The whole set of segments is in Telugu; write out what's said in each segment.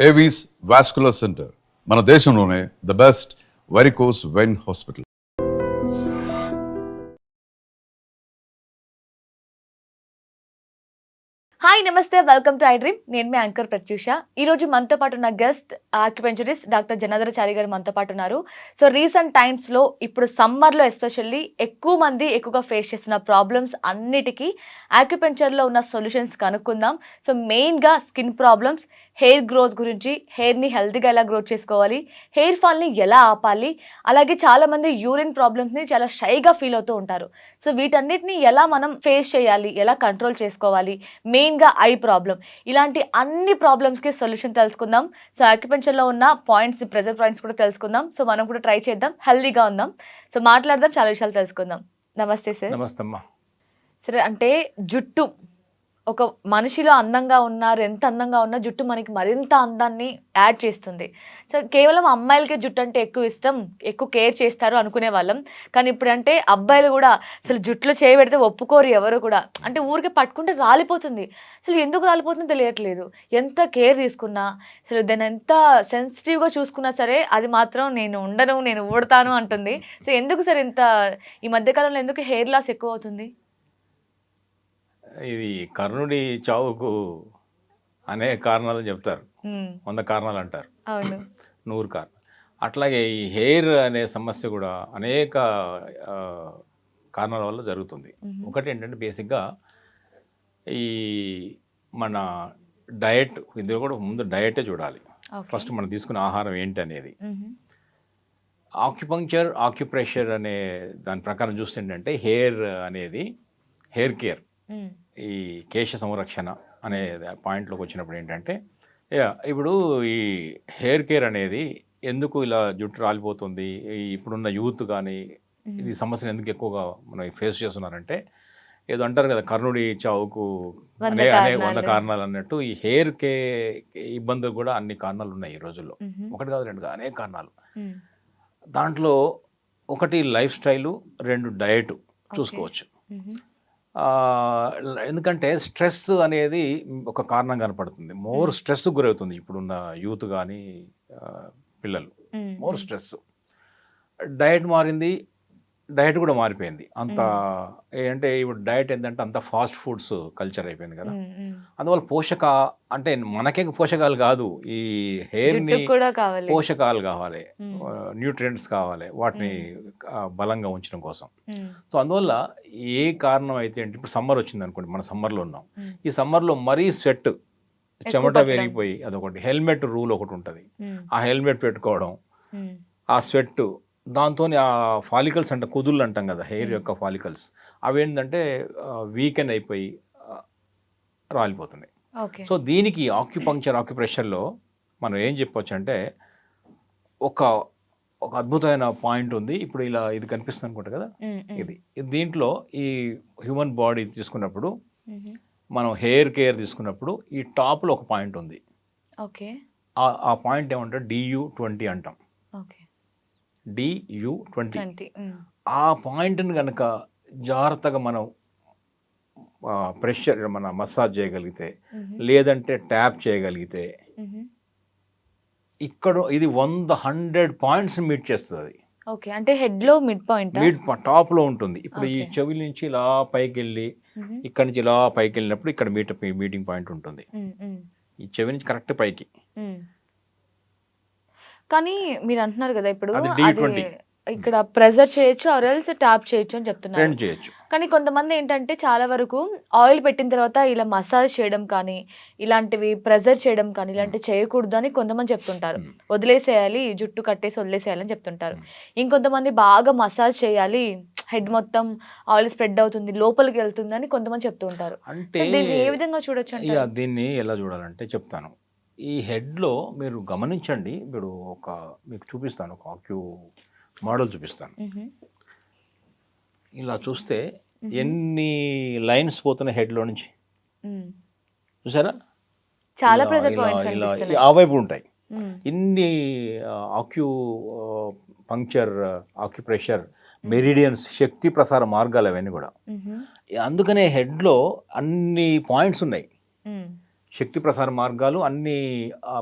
ఏవీస్ వాస్కులర్ సెంటర్ మన దేశంలోనే the best varicose vein hospital. Hi నమస్తే, వెల్కమ్ టు ఐ డ్రీమ్. నేను మీ యాంకర్ ప్రత్యూష. ఈ రోజు మనతో పాటు ఉన్న గెస్ట్ ఆక్యుపెంచరిస్ట్ డాక్టర్ జనార్దనాచారి గారు మనతో పాటు ఉన్నారు. సో రీసెంట్ టైమ్స్లో ఇప్పుడు సమ్మర్లో ఎస్పెషల్లీ ఎక్కువ మంది ఎక్కువగా ఫేస్ చేస్తున్న ప్రాబ్లమ్స్ అన్నిటికీ ఆక్యుపెంచర్లో ఉన్న సొల్యూషన్స్ కనుక్కుందాం. సో మెయిన్గా స్కిన్ ప్రాబ్లమ్స్, హెయిర్ గ్రోత్ గురించి, హెయిర్ని హెల్తీగా ఎలా గ్రోత్ చేసుకోవాలి, హెయిర్ ఫాల్ని ఎలా ఆపాలి, అలాగే చాలామంది యూరిన్ ప్రాబ్లమ్స్ని చాలా షైగా ఫీల్ అవుతూ ఉంటారు. సో వీటన్నిటిని ఎలా మనం ఫేస్ చేయాలి, ఎలా కంట్రోల్ చేసుకోవాలి, మెయిన్గా ఐ ప్రాబ్లం, ఇలాంటి అన్ని ప్రాబ్లమ్స్కి సొల్యూషన్ తెలుసుకుందాం. సో ఆక్యుపెంచర్లో ఉన్న పాయింట్స్, ప్రెజర్ పాయింట్స్ కూడా తెలుసుకుందాం. సో మనం కూడా ట్రై చేద్దాం, హెల్తీగా ఉందాం. సో మాట్లాడదాం, చాలా విషయాలు తెలుసుకుందాం. నమస్తే సార్. నమస్తే అమ్మా. సరే, అంటే జుట్టు ఒక మనిషిలో అందంగా ఉన్నారు, ఎంత అందంగా ఉన్నా జుట్టు మనకి మరింత అందాన్ని యాడ్ చేస్తుంది. సో కేవలం అమ్మాయిలకే జుట్టు అంటే ఎక్కువ ఇష్టం, ఎక్కువ కేర్ చేస్తారు అనుకునే వాళ్ళం. కానీ ఇప్పుడు అంటే అబ్బాయిలు కూడా అసలు జుట్టులో చేయబెడితే ఒప్పుకోరు ఎవరు కూడా. అంటే ఊరికే పట్టుకుంటే రాలిపోతుంది. అసలు ఎందుకు రాలిపోతుందో తెలియట్లేదు. ఎంత కేర్ తీసుకున్నా, అసలు దాన్ని ఎంత సెన్సిటివ్గా చూసుకున్నా సరే అది మాత్రం నేను ఉండను, నేను ఊడతాను అంటుంది. సో ఎందుకు సార్ ఇంత ఈ మధ్యకాలంలో ఎందుకు హెయిర్ లాస్ ఎక్కువ అవుతుంది? ఇది కర్ణుడి చావుకు అనేక కారణాలు చెప్తారు, 100 కారణాలు అంటారు, అవును, 100 కారణాలు. అట్లాగే ఈ హెయిర్ అనే సమస్య కూడా అనేక కారణాల వల్ల జరుగుతుంది. ఒకటి ఏంటంటే బేసిక్గా ఈ మన డయట్, ఇది కూడా ముందు డయటే చూడాలి. ఫస్ట్ మనం తీసుకునే ఆహారం ఏంటి అనేది. ఆక్యుపంక్చర్, ఆక్యుప్రెషర్ అనే దాని ప్రకారం చూస్తే ఏంటంటే హెయిర్ అనేది హెయిర్ కేర్, ఈ కేశ సంరక్షణ అనే పాయింట్లోకి వచ్చినప్పుడు ఏంటంటే ఇప్పుడు ఈ హెయిర్ కేర్ అనేది ఎందుకు ఇలా జుట్టు రాలిపోతుంది, ఇప్పుడున్న యూత్ కానీ ఇది సమస్యను ఎందుకు ఎక్కువగా మనం ఫేస్ చేస్తున్నారంటే, ఏదో అంటారు కదా కర్ణుడి చావుకు అనేక 100 కారణాలు అన్నట్టు ఈ హెయిర్ కే ఇబ్బందులు కూడా అన్ని కారణాలు ఉన్నాయి ఈ రోజుల్లో. ఒకటి కాదు, రెండు కాదు, అనేక కారణాలు. దాంట్లో ఒకటి లైఫ్ స్టైలు, 2 డయట్ చూసుకోవచ్చు. ఎందుకంటే స్ట్రెస్ అనేది ఒక కారణం కనపడుతుంది. మోర్ స్ట్రెస్ గురవుతుంది ఇప్పుడున్న యూత్ కానీ పిల్లలు, మోర్ స్ట్రెస్. డయట్ మారింది, డయట్ కూడా మారిపోయింది. అంత అంటే ఇప్పుడు డయట్ ఏంటంటే అంత ఫాస్ట్ ఫుడ్స్ కల్చర్ అయిపోయింది కదా. అందువల్ల అంటే మనకే పోషకాలు కాదు, ఈ హెయిర్ని పోషకాలు కావాలి, న్యూట్రియంట్స్ కావాలి, వాటిని బలంగా ఉంచడం కోసం. సో అందువల్ల ఏ కారణం అయితే అంటే ఇప్పుడు సమ్మర్ వచ్చింది అనుకోండి, మన సమ్మర్లో ఉన్నాం. ఈ సమ్మర్లో మరీ స్వెట్, చెమట పెరిగిపోయి అదొకటి. హెల్మెట్ రూల్ ఒకటి ఉంటుంది, ఆ హెల్మెట్ పెట్టుకోవడం, ఆ స్వెట్, దాంతో ఆ ఫాలికల్స్ అంటే కుదుళ్ళు అంటాం కదా, హెయిర్ యొక్క ఫాలికల్స్, అవి ఏంటంటే వీకెన్ అయిపోయి రాలిపోతున్నాయి. సో దీనికి ఆక్యుపంక్చర్, ఆక్యుప్రెషర్లో మనం ఏం చెప్పొచ్చు అంటే ఒక అద్భుతమైన పాయింట్ ఉంది. ఇప్పుడు ఇలా ఇది కనిపిస్తుంది అనుకుంటా కదా, ఇది దీంట్లో ఈ హ్యూమన్ బాడీ తీసుకున్నప్పుడు, మనం హెయిర్ కేర్ తీసుకున్నప్పుడు ఈ టాప్లో ఒక పాయింట్ ఉంది. ఆ పాయింట్ ఏమంటారు, DU20 అంటాం. DU20. ఆ పాయింట్ని కనుక జాగ్రత్తగా మనం ప్రెషర్, మన మసాజ్ చేయగలిగితే, లేదంటే ట్యాప్ చేయగలిగితే, ఇక్కడ ఇది 100 పాయింట్స్ మీట్ చేస్తుంది. అంటే హెడ్లో మిడ్ టాప్లో ఉంటుంది. ఇప్పుడు ఈ చెవి నుంచి ఇలా పైకి వెళ్ళి, ఇక్కడ నుంచి ఇలా పైకి వెళ్ళినప్పుడు ఇక్కడ మీటింగ్ పాయింట్ ఉంటుంది. ఈ చెవి నుంచి కరెక్ట్ పైకి. కానీ మీరు అంటున్నారు కదా ఇప్పుడు ఇక్కడ ప్రెజర్ చేయొచ్చు, ఆర్ ఎల్స్ ట్యాప్ చేయొచ్చు అని చెప్తున్నారు. కానీ కొంతమంది ఏంటంటే చాలా వరకు ఆయిల్ పెట్టిన తర్వాత ఇలా మసాజ్ చేయడం కానీ, ఇలాంటివి ప్రెజర్ చేయడం కానీ, ఇలాంటివి చేయకూడదు అని కొంతమంది చెప్తుంటారు. వదిలేసేయాలి, జుట్టు కట్టేసి వదిలేసేయాలని చెప్తుంటారు. ఇంకొంతమంది బాగా మసాజ్ చేయాలి, హెడ్ మొత్తం ఆయిల్ స్ప్రెడ్ అవుతుంది, లోపలికి వెళ్తుంది అని కొంతమంది చెప్తూ ఉంటారు. అంటే దీన్ని ఏ విధంగా చూడొచ్చు అంటే, దీన్ని ఎలా చూడాలంటే చెప్తాను. ఈ హెడ్లో మీరు గమనించండి, ఇప్పుడు మీకు చూపిస్తాను, ఒక మోడల్ చూపిస్తాను. ఇలా చూస్తే ఎన్ని లైన్స్ పోతున్నాయి హెడ్లో నుంచి, చూసారా? చాలా ఆ వైపు ఉంటాయి. ఇన్ని పంక్చర్, ఆక్యుప్రెషర్, మెరిడియన్స్, శక్తి ప్రసార మార్గాలు అవన్నీ కూడా. అందుకనే హెడ్లో అన్ని పాయింట్స్ ఉన్నాయి. శక్తి ప్రసార మార్గాలు, అన్ని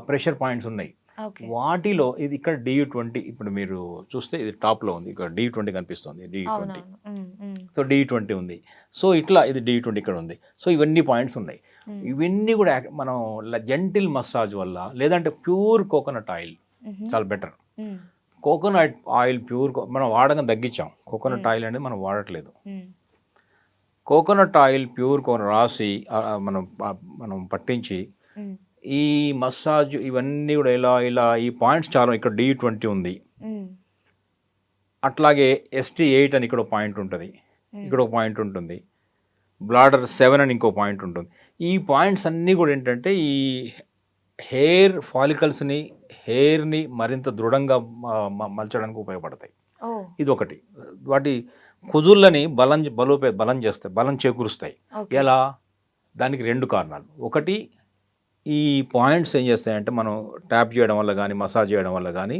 ప్రెషర్ పాయింట్స్ ఉన్నాయి. ఓకే. వాటిలో ఇది ఇక్కడ DU20 ఇప్పుడు మీరు చూస్తే ఇది టాప్లో ఉంది, ఇక్కడ DU20 కనిపిస్తుంది, DU20. అవునవును. సో DU20 ఉంది. సో ఇట్లా ఇది DU20 ఇక్కడ ఉంది. సో ఇవన్నీ పాయింట్స్ ఉన్నాయి. ఇవన్నీ కూడా మనం జెంటిల్ మసాజ్ వల్ల, లేదంటే ప్యూర్ కోకోనట్ ఆయిల్ చాలా బెటర్. కోకోనట్ ఆయిల్ ప్యూర్ మనం వాడకం తగ్గించాం. కోకోనట్ ఆయిల్ అనేది మనం వాడట్లేదు. కోకోనట్ ఆయిల్ ప్యూర్ రాసి మనం పట్టించి ఈ మసాజ్ ఇవన్నీ కూడా ఇలా ఈ పాయింట్స్ చాలా. ఇక్కడ DU20 ఉంది, అట్లాగే ST8 అని ఇక్కడ పాయింట్ ఉంటుంది, ఇక్కడ ఒక పాయింట్ ఉంటుంది, బ్లాడర్ 7 అని ఇంకో పాయింట్ ఉంటుంది. ఈ పాయింట్స్ అన్నీ కూడా ఏంటంటే ఈ హెయిర్ ఫాలికల్స్ని, హెయిర్ని మరింత దృఢంగా మలచడానికి ఉపయోగపడతాయి. ఇది ఒకటి. వాటి కుదుళ్ళని బలం చేస్తాయి, బలం చేకూరుస్తాయి. ఎలా? దానికి 2 కారణాలు. ఒకటి, ఈ పాయింట్స్ ఏం చేస్తాయంటే మనం ట్యాప్ చేయడం వల్ల కానీ, మసాజ్ చేయడం వల్ల కానీ,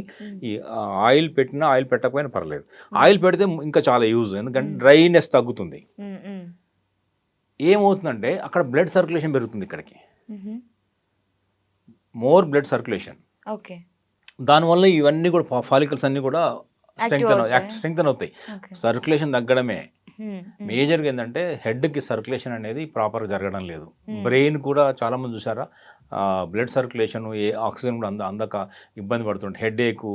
ఈ ఆయిల్ పెట్టినా ఆయిల్ పెట్టకపోయినా పర్లేదు, ఆయిల్ పెడితే ఇంకా చాలా యూజ్, ఎందుకంటే డ్రైనెస్ తగ్గుతుంది. ఏమవుతుందంటే అక్కడ బ్లడ్ సర్క్యులేషన్ పెరుగుతుంది, ఇక్కడికి మోర్ బ్లడ్ సర్క్యులేషన్. దానివల్ల ఇవన్నీ కూడా ఫాలికల్స్ అన్నీ కూడా స్ట్రెంగ్తన్ అవుతాయి. సర్క్యులేషన్ తగ్గడమే మేజర్గా ఏంటంటే హెడ్కి సర్క్యులేషన్ అనేది ప్రాపర్గా జరగడం లేదు. బ్రెయిన్ కూడా చాలామంది చూసారా, బ్లడ్ సర్క్యులేషన్, ఏ ఆక్సిజన్ కూడా అందక ఇబ్బంది పడుతుంటే హెడేకు,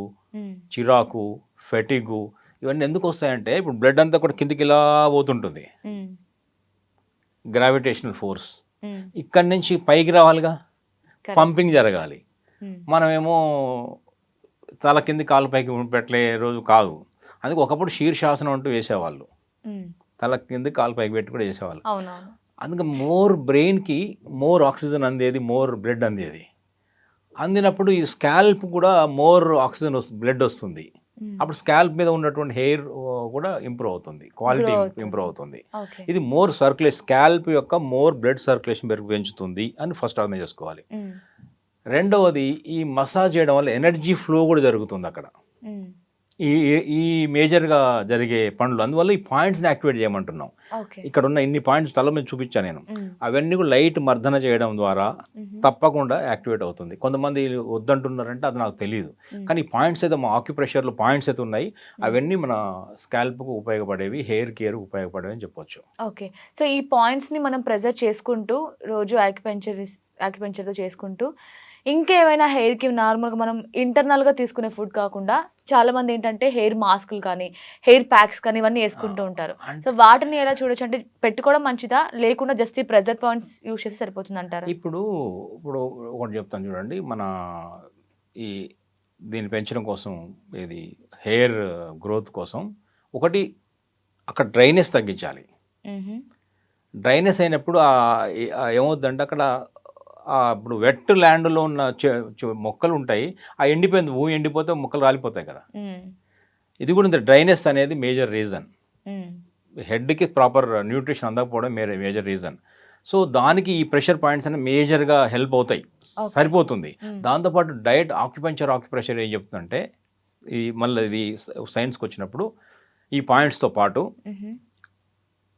చిరాకు, ఫెటిగు ఇవన్నీ ఎందుకు వస్తాయంటే ఇప్పుడు బ్లడ్ అంతా కూడా కిందికి ఇలా పోతుంటుంది, గ్రావిటేషనల్ ఫోర్స్ ఇక్కడి నుంచి పైకి రావాలిగా, పంపింగ్ జరగాలి. మనమేమో తల కింది కాలు పైకి పెట్టలే రోజు కాదు. అందుకే ఒకప్పుడు శీర్షాసనం అంటూ వేసేవాళ్ళు, తల కింద కాలు పైకి పెట్టి కూడా చేసేవాళ్ళు. అందుకే మోర్ బ్రెయిన్కి మోర్ ఆక్సిజన్ అందేది, మోర్ బ్లడ్ అందేది. అందినప్పుడు ఈ స్కాల్ప్ కూడా మోర్ ఆక్సిజన్ బ్లడ్ వస్తుంది. అప్పుడు స్కాల్ప్ మీద ఉన్నటువంటి హెయిర్ కూడా ఇంప్రూవ్ అవుతుంది, క్వాలిటీ ఇంప్రూవ్ అవుతుంది. ఇది మోర్ సర్క్యులేషన్, స్కాల్ప్ యొక్క మోర్ బ్లడ్ సర్క్యులేషన్ పెంచుతుంది అని ఫస్ట్ అర్థం చేసుకోవాలి. రెండవది, ఈ మసాజ్ చేయడం వల్ల ఎనర్జీ ఫ్లో కూడా జరుగుతుంది అక్కడ, ఈ మేజర్గా జరిగే పనులు. అందువల్ల ఈ పాయింట్స్ని యాక్టివేట్ చేయమంటున్నాం. ఇక్కడ ఉన్న ఇన్ని పాయింట్స్ తల మీద చూపించాను నేను, అవన్నీ కూడా లైట్ మర్దన చేయడం ద్వారా తప్పకుండా యాక్టివేట్ అవుతుంది. కొంతమంది వద్దంటున్నారంటే అది నాకు తెలియదు, కానీ ఈ పాయింట్స్ అయితే మా ఆక్యుప్రెషర్లో పాయింట్స్ అయితే ఉన్నాయి, అవన్నీ మన స్కాల్ప్కు ఉపయోగపడేవి, హెయిర్ కేర్ ఉపయోగపడేవి అని చెప్పొచ్చు. ఓకే. సో ఈ పాయింట్స్ని మనం ప్రెజర్ చేసుకుంటూ రోజు యాక్యుపెంచర్తో చేసుకుంటూ ఇంకేమైనా హెయిర్కి నార్మల్గా మనం ఇంటర్నల్గా తీసుకునే ఫుడ్ కాకుండా చాలామంది ఏంటంటే హెయిర్ మాస్కులు కానీ, హెయిర్ ప్యాక్స్ కానీ ఇవన్నీ వేసుకుంటూ ఉంటారు. సో వాటిని ఎలా చూడొచ్చు? అంటే పెట్టుకోవడం మంచిదా, లేకుండా జస్ట్ ఈ ప్రెజర్ పాయింట్స్ యూజ్ చేస్తే సరిపోతుంది అంటారా? ఇప్పుడు ఒకటి చెప్తాను చూడండి, మన దీన్ని పెంచడం కోసం, ఇది హెయిర్ గ్రోత్ కోసం ఒకటి అక్కడ డ్రైనెస్ తగ్గించాలి. డ్రైనెస్ అయినప్పుడు ఏమవుతుందంటే అక్కడ ఇప్పుడు వెట్ ల్యాండ్లో ఉన్న మొక్కలు ఉంటాయి, ఆ ఎండిపోయింది, భూమి ఎండిపోతే మొక్కలు రాలిపోతాయి కదా. ఇది కూడా ఇంత డ్రైనెస్ అనేది మేజర్ రీజన్, హెడ్కి ప్రాపర్ న్యూట్రిషన్ అందకపోవడం మేజర్ రీజన్. సో దానికి ఈ ప్రెషర్ పాయింట్స్ అనేవి మేజర్గా హెల్ప్ అవుతాయి, సరిపోతుంది. దాంతోపాటు డయట్ ఆక్యుప్రెషర్ ఏం చెప్తుందంటే, ఇది సైన్స్కి వచ్చినప్పుడు ఈ పాయింట్స్తో పాటు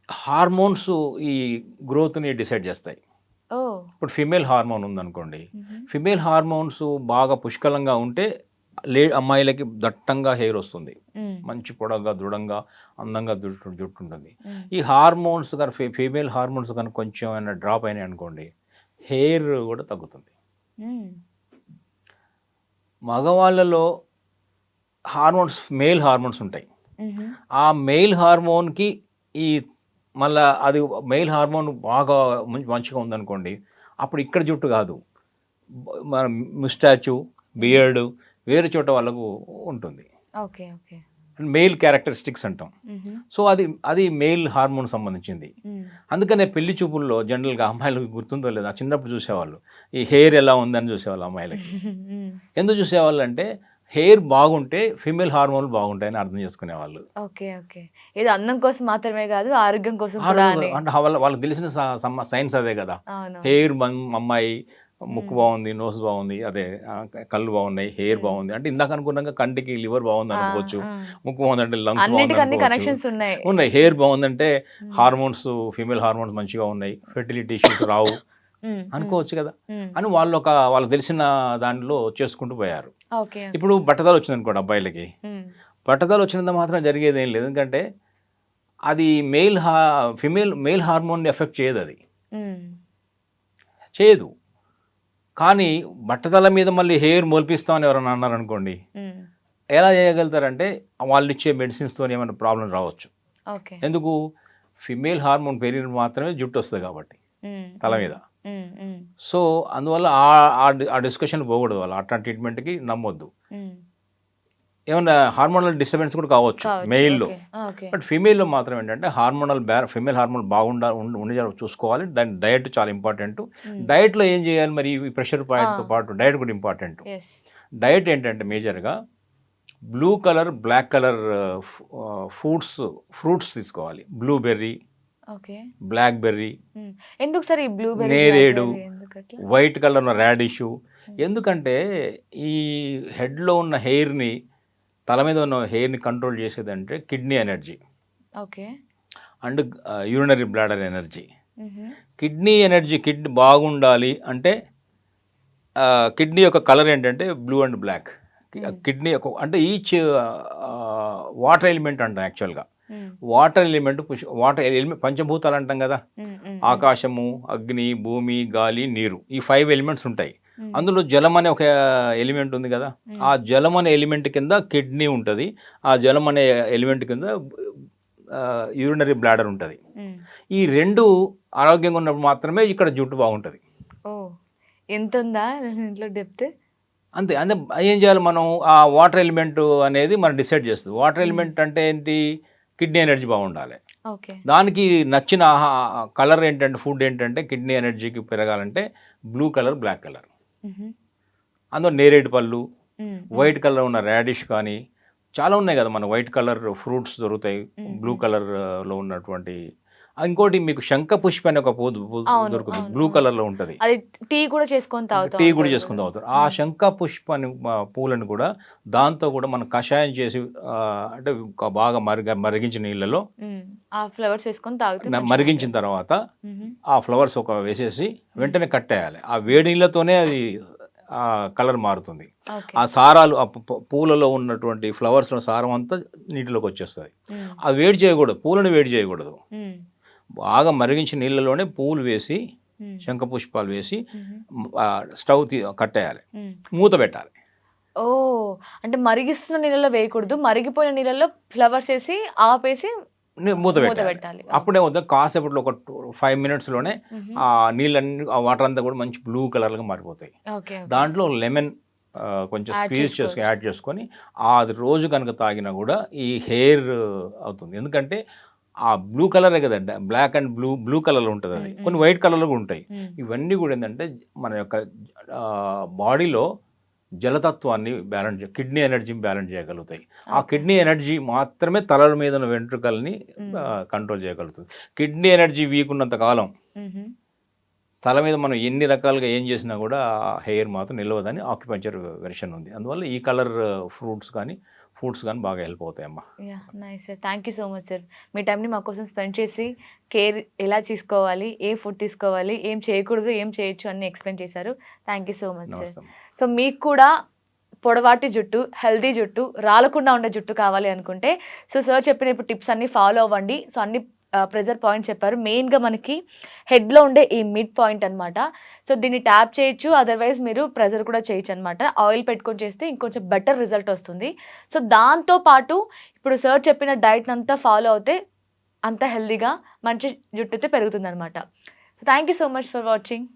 హార్మోన్స్ ఈ గ్రోత్ని డిసైడ్ చేస్తాయి. ఇప్పుడు ఫిమేల్ హార్మోన్ ఉందనుకోండి, ఫిమేల్ హార్మోన్స్ బాగా పుష్కలంగా ఉంటే అమ్మాయిలకి దట్టంగా హెయిర్ వస్తుంది, మంచి పొడవుగా, దృఢంగా, అందంగా జుట్టు ఉంటుంది. ఈ హార్మోన్స్ కానీ ఫీమేల్ హార్మోన్స్ కానీ కొంచెం అయినా డ్రాప్ అయినాయి అనుకోండి, హెయిర్ కూడా తగ్గుతుంది. మగవాళ్ళలో మేల్ హార్మోన్స్ ఉంటాయి. ఆ మెయిల్ హార్మోన్కి మళ్ళీ అది మెయిల్ హార్మోన్ బాగా మంచిగా ఉందనుకోండి, అప్పుడు ఇక్కడ జుట్టు కాదు, మన ముస్టాచు, బియర్డ్ వేరే చోట వాళ్ళకు ఉంటుంది. మెయిల్ క్యారెక్టరిస్టిక్స్ అంటాం. సో అది మెయిల్ హార్మోన్ సంబంధించింది. అందుకనే పెళ్లి చూపుల్లో జనరల్గా అమ్మాయిలకు గుర్తుందో లేదా, చిన్నప్పుడు చూసేవాళ్ళు ఈ హెయిర్ ఎలా ఉందని చూసేవాళ్ళు అమ్మాయిలకి. ఎందుకు చూసేవాళ్ళు అంటే హెయిర్ బాగుంటే ఫీమేల్ హార్మోన్లు బాగుంటాయని అర్థం చేసుకునేవాళ్ళు. ఇది అందం కోసం మాత్రమే కాదు, ఆరోగ్యం కోసం అంటే వాళ్ళకి తెలిసిన సైన్స్ అదే కదా. హెయిర్ అమ్మాయి ముక్కు బాగుంది, నోస్ బాగుంది, అదే కళ్ళు బాగున్నాయి, హెయిర్ బాగుంది అంటే ఇందాక అనుకున్నాక కంటికి లివర్ బాగుంది అనుకోవచ్చు, ముక్కు బాగుందంటే లంగ్స్ ఉన్నాయి, హెయిర్ బాగుందంటే హార్మోన్స్, ఫీమేల్ హార్మోన్స్ మంచిగా ఉన్నాయి, ఫెర్టిలిటీ ఇష్యూస్ రావు, అనుకోవచ్చు కదా అని వాళ్ళకి తెలిసిన దానిలో చేసుకుంటూ పోయారు. ఓకే. ఇప్పుడు బట్టతల వచ్చింది అనుకోండి అబ్బాయిలకి, బట్టతల వచ్చినంత మాత్రం జరిగేది ఏం లేదు, ఎందుకంటే అది మేల్ హార్మోన్ ఎఫెక్ట్ చేయదు, అది చేయదు. కానీ బట్టతల మీద మళ్ళీ హెయిర్ మొలిపిస్తామని ఎవరైనా అన్నారనుకోండి, ఎలా చేయగలుగుతారంటే వాళ్ళు ఇచ్చే మెడిసిన్స్తో ఏమైనా ప్రాబ్లం రావచ్చు. ఎందుకు? ఫిమేల్ హార్మోన్ పెరిగిన మాత్రమే జుట్టు వస్తుంది కాబట్టి తల మీద. సో అందువల్ల ఆ డిస్కషన్ పోకూడదు, వాళ్ళు అట్లాంటి ట్రీట్మెంట్కి నమ్మొద్దు. ఏమన్నా హార్మోనల్ డిస్టర్బెన్స్ కూడా కావచ్చు మెయిల్లో, బట్ ఫీమేల్లో మాత్రం ఏంటంటే ఫీమేల్ హార్మోన్ ఉండే చూసుకోవాలి. దాని డయట్ చాలా ఇంపార్టెంట్. డయట్లో ఏం చేయాలి మరి? ఈ ప్రెషర్ పాయింట్తో పాటు డయట్ కూడా ఇంపార్టెంట్. డయట్ ఏంటంటే మేజర్గా blue colour, black colour fruits తీసుకోవాలి. బ్లూబెర్రీ, బ్లాక్ బెర్రీ, ఎందుకు సార్ ఈ బ్లూబెర్రీ, నేరేడు, వైట్ కలర్ ఉన్న రాడిషు. ఎందుకంటే ఈ హెడ్లో ఉన్న హెయిర్ని, తల మీద ఉన్న హెయిర్ని కంట్రోల్ చేసేదంటే kidney energy and urinary bladder energy. Kidney బాగుండాలి అంటే కిడ్నీ యొక్క కలర్ ఏంటంటే బ్లూ అండ్ బ్లాక్. కిడ్నీ యొక్క అంటే ఈచ్ వాటర్ ఎలిమెంట్ అంటాం యాక్చువల్గా. వాటర్ ఎలిమెంట్ పంచభూతాలు అంటాం కదా, ఆకాశము, అగ్ని, భూమి, గాలి, నీరు, ఈ 5 ఎలిమెంట్స్ ఉంటాయి. అందులో జలం అనే ఒక ఎలిమెంట్ ఉంది కదా, ఆ జలం అనే ఎలిమెంట్ కింద కిడ్నీ ఉంటుంది, ఆ జలం అనే ఎలిమెంట్ కింద యూరినరీ బ్లాడర్ ఉంటుంది. ఈ 2 ఆరోగ్యంగా ఉన్నప్పుడు మాత్రమే ఇక్కడ జుట్టు బాగుంటుంది. ఎంత ఉందా ఇంట్లో డెప్త్? అంతే. ఏం చేయాలి మనం? ఆ వాటర్ ఎలిమెంట్ అనేది మనం డిసైడ్ చేస్తుంది. వాటర్ ఎలిమెంట్ అంటే ఏంటి? కిడ్నీ ఎనర్జీ బాగుండాలి. దానికి నచ్చిన కలర్ ఏంటంటే, ఫుడ్ ఏంటంటే కిడ్నీ ఎనర్జీకి పెరగాలంటే బ్లూ కలర్, బ్లాక్ కలర్. అందులో నేరేడు పళ్ళు, వైట్ కలర్ ఉన్న రాడిష్ కానీ చాలా ఉన్నాయి కదా, మన వైట్ కలర్ ఫ్రూట్స్ దొరుకుతాయి, బ్లూ కలర్లో ఉన్నటువంటి. ఇంకోటి మీకు శంఖ పుష్ప అనే ఒక పూలు దొరుకుతుంది, బ్లూ కలర్లో ఉంటుంది. టీ కూడా చేసుకొని తాగుతారు. ఆ శంఖ పుష్ప అని పూలను కూడా దాంతో కూడా మనం కషాయం చేసి అంటే బాగా మరిగించిన నీళ్ళలో మరిగించిన తర్వాత ఆ ఫ్లవర్స్ వేసేసి వెంటనే కట్టేయాలి. ఆ వేడి నీళ్ళతోనే అది ఆ కలర్ మారుతుంది. ఆ సారాలు, ఆ పూలలో ఉన్నటువంటి ఫ్లవర్స్లో సారం అంతా నీటిలోకి వచ్చేస్తుంది. అది వేడి చేయకూడదు, పూలను వేడి చేయకూడదు. బాగా మరిగించిన నీళ్ళలోనే పూలు వేసి, శంఖపుష్పాలు వేసి స్టవ్ కట్టేయాలి, మూత పెట్టాలి. అంటే మరిగిస్తున్న నీళ్ళలో వేయకూడదు, మరిగిపోయిన నీళ్ళలో ఫ్లవర్స్ వేసి ఆపేసి మూత పెట్టాలి. అప్పుడే కాసేపట్లో ఒక 5 మినిట్స్లోనే ఆ నీళ్ళన్నీ, ఆ వాటర్ అంతా కూడా మంచి బ్లూ కలర్గా మారిపోతాయి. దాంట్లో లెమన్ కొంచెం స్క్వీజ్ చేసుకొని యాడ్ చేసుకొని అది రోజు కనుక తాగినా కూడా ఈ హెయిర్ అవుతుంది. ఎందుకంటే ఆ బ్లూ కలరే కదండి, బ్లాక్ అండ్ బ్లూ కలర్లో ఉంటుంది, అది కొన్ని వైట్ కలర్లో ఉంటాయి. ఇవన్నీ కూడా ఏంటంటే మన యొక్క బాడీలో జలతత్వాన్ని బ్యాలెన్స్ కిడ్నీ ఎనర్జీని బ్యాలెన్స్ చేయగలుగుతాయి. ఆ కిడ్నీ ఎనర్జీ మాత్రమే తల మీద ఉన్న వెంట్రుకల్ని కంట్రోల్ చేయగలుగుతుంది. కిడ్నీ ఎనర్జీ వీక్ ఉన్నంత కాలం తల మీద మనం ఎన్ని రకాలుగా ఏం చేసినా కూడా హెయిర్ మాత్రం నిలవదని ఆక్యుపంచర్ వెర్షన్ ఉంది. అందువల్ల ఈ కలర్ ఫ్రూట్స్ కానీ బాగా హెల్ప్ అవుతాయమ్మా. Nice sir, thank you so much sir. మీ టైంని మా కోసం స్పెండ్ చేసి కేర్ ఎలా తీసుకోవాలి, ఏ ఫుడ్ తీసుకోవాలి, ఏం చేయకూడదు, ఏం చేయొచ్చు అన్ని ఎక్స్ప్లెయిన్ చేశారు. Thank you so much sir. So మీకు కూడా పొడవాటి జుట్టు, హెల్దీ జుట్టు, రాలకుండా ఉండే జుట్టు కావాలి అనుకుంటే సో సార్ చెప్పిన ఇప్పుడు టిప్స్ అన్ని ఫాలో అవ్వండి. సో అన్ని ప్రెజర్ పాయింట్ చెప్పారు. మెయిన్గా మనకి హెడ్లో ఉండే ఈ మిడ్ పాయింట్ అనమాట. సో దీన్ని ట్యాప్ చేయొచ్చు, అదర్వైజ్ మీరు ప్రెజర్ కూడా చేయొచ్చు అనమాట. ఆయిల్ పెట్టుకొని చేస్తే ఇంకొంచెం బెటర్ రిజల్ట్ వస్తుంది. సో దాంతోపాటు ఇప్పుడు సార్ చెప్పిన డైట్ అంతా ఫాలో అవుతే అంత హెల్దీగా మంచి జుట్టు అయితే పెరుగుతుంది అనమాట. So thank you so much for watching.